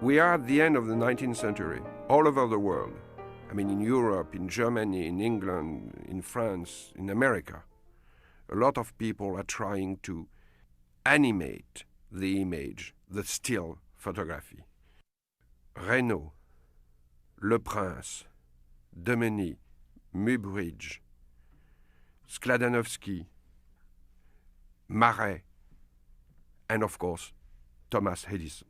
We are at the end of the 19th century, all over the world. I mean, in Europe, in Germany, in England, in France, in America. A lot of people are trying to animate the image, the still photography. Reynaud, Le Prince, Demeny, Muybridge, Skladanowski, Marais, and of course, Thomas Edison.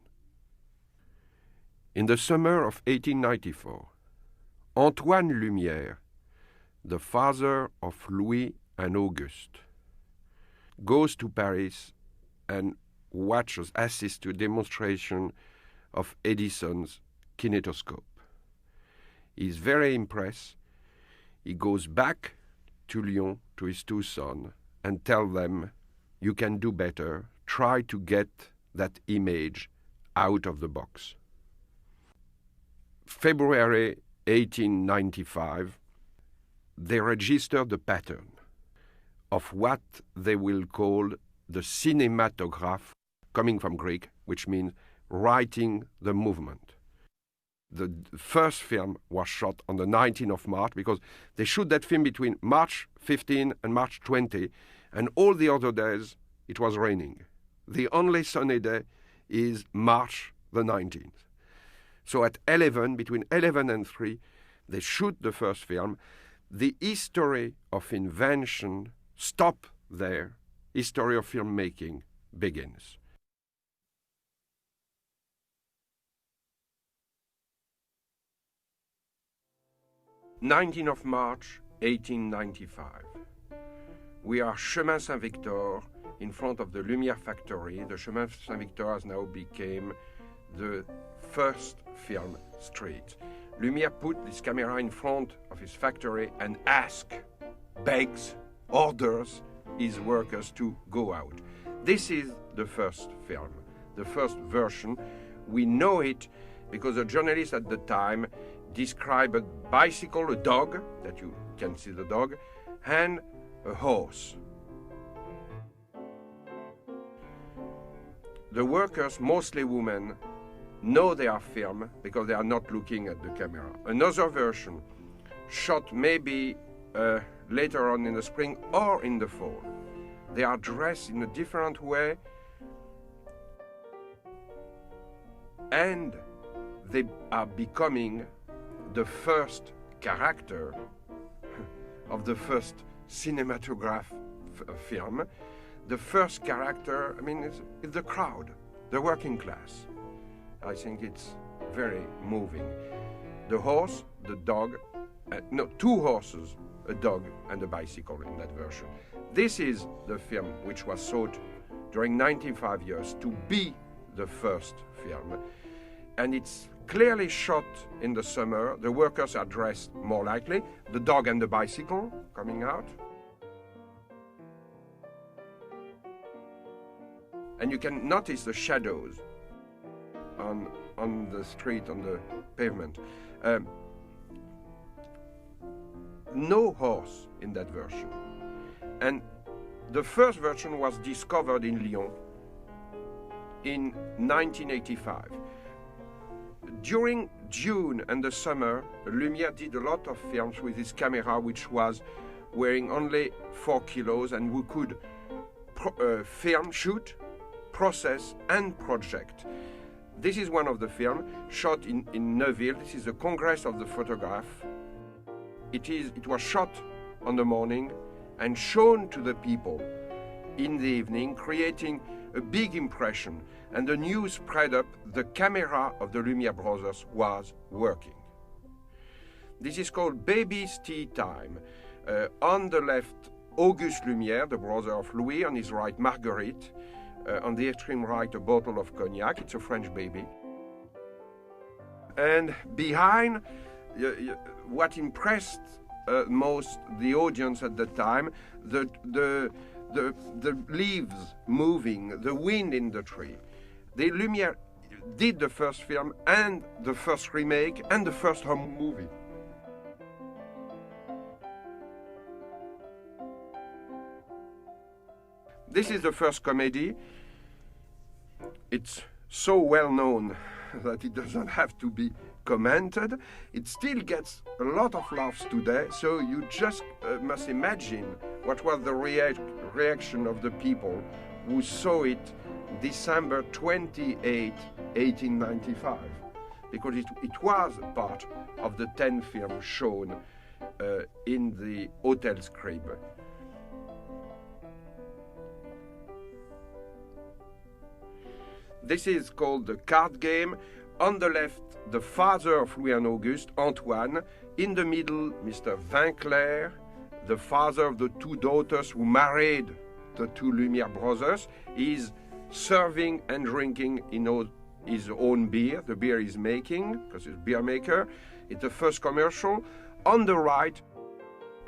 In the summer of 1894, Antoine Lumiere, the father of Louis and Auguste, goes to Paris and assists to a demonstration of Edison's kinetoscope. He's very impressed. He goes back to Lyon to his two sons and tells them, you can do better. Try to get that image out of the box. February 1895, they registered the pattern of what they will call the cinematograph, coming from Greek, which means writing the movement. The first film was shot on the 19th of March because they shoot that film between March 15 and March 20, and all the other days it was raining. The only sunny day is March the 19th. So at 11, between 11 and 3, they shoot the first film. The history of invention stops there. History of filmmaking begins. (19th of March, 1895). We are Chemin Saint-Victor in front of the Lumiere factory. The Chemin Saint-Victor has now become the first film street. Lumiere put this camera in front of his factory and begs, orders his workers to go out. This is the first film, the first version. We know it because a journalist at the time described a bicycle, a dog, that you can see the dog, and a horse. The workers, mostly women, know they are filmed because they are not looking at the camera. Another version, shot maybe later on in the spring or in the fall. They are dressed in a different way and they are becoming the first character of the first cinematograph film. The first character, I mean, is the crowd, the working class. I think it's very moving. The horse, the dog, two horses, a dog and a bicycle in that version. This is the film which was thought during 95 years to be the first film. And it's clearly shot in the summer. The workers are dressed more lightly. The dog and the bicycle coming out. And you can notice the shadows on the street, on the pavement. No horse in that version. And the first version was discovered in Lyon in 1985. During June and the summer, Lumiere did a lot of films with his camera, which was weighing only 4 kilos, and we could shoot, process, and project. This is one of the films shot in Neuville. This is the Congress of the Photograph. It was shot on the morning and shown to the people in the evening, creating a big impression. And the news spread up. The camera of the Lumiere Brothers was working. This is called Baby's Tea Time. On the left, Auguste Lumiere, the brother of Louis. On his right, Marguerite. On the extreme right, a bottle of cognac. It's a French baby. And behind, what impressed most the audience at the time, the leaves moving, the wind in the tree. The Lumiere did the first film and the first remake and the first home movie. This is the first comedy. It's so well known that it doesn't have to be commented. It still gets a lot of laughs today, so you just must imagine what was the reaction of the people who saw it December 28, 1895, because it was part of the 10 films shown in the Hotel Scribe. This is called the card game. On the left, the father of Louis and Auguste, Antoine. In the middle, Mr. Vinclair, the father of the two daughters who married the two Lumiere brothers. He's serving and drinking his own beer, the beer he's making, because he's a beer maker. It's the first commercial. On the right,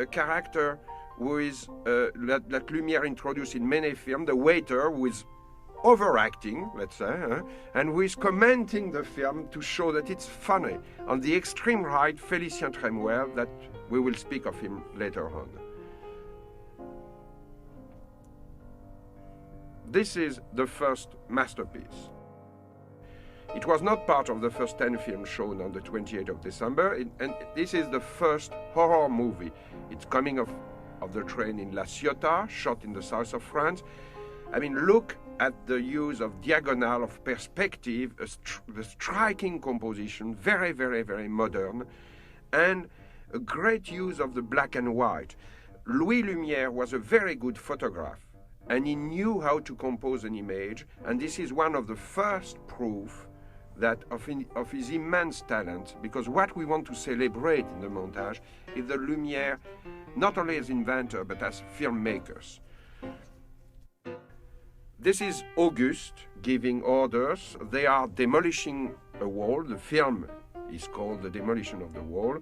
a character who is that Lumiere introduced in many films, the waiter who is overacting, let's say, and who is commenting the film to show that it's funny. On the extreme right, Félicien Trémuel, that we will speak of him later on. This is the first masterpiece. It was not part of the first 10 films shown on the 28th of December, and this is the first horror movie. It's coming off of the train in La Ciotat, shot in the south of France. I mean, look at the use of diagonal, of perspective, the striking composition, very, very, very modern, and a great use of the black and white. Louis Lumiere was a very good photographer, and he knew how to compose an image, and this is one of the first proof that of his immense talent, because what we want to celebrate in the montage is the Lumiere, not only as inventor, but as filmmakers. This is Auguste giving orders. They are demolishing a wall. The film is called The Demolition of the Wall.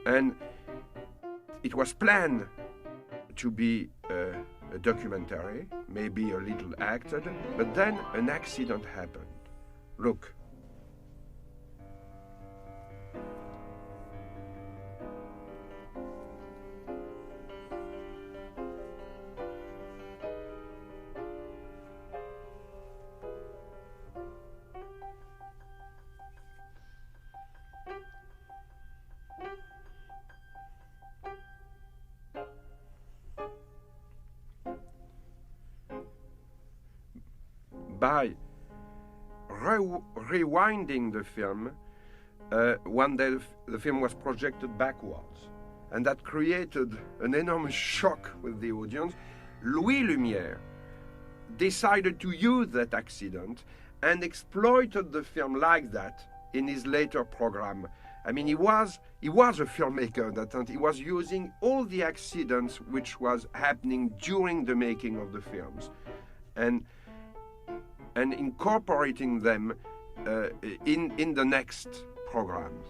And it was planned to be a documentary, maybe a little acted, but then an accident happened. Look. By rewinding the film, one day the film was projected backwards, and that created an enormous shock with the audience. Louis Lumiere decided to use that accident and exploited the film like that in his later program. I mean, he was a filmmaker at that time. He was using all the accidents which was happening during the making of the films, and incorporating them in the next programs.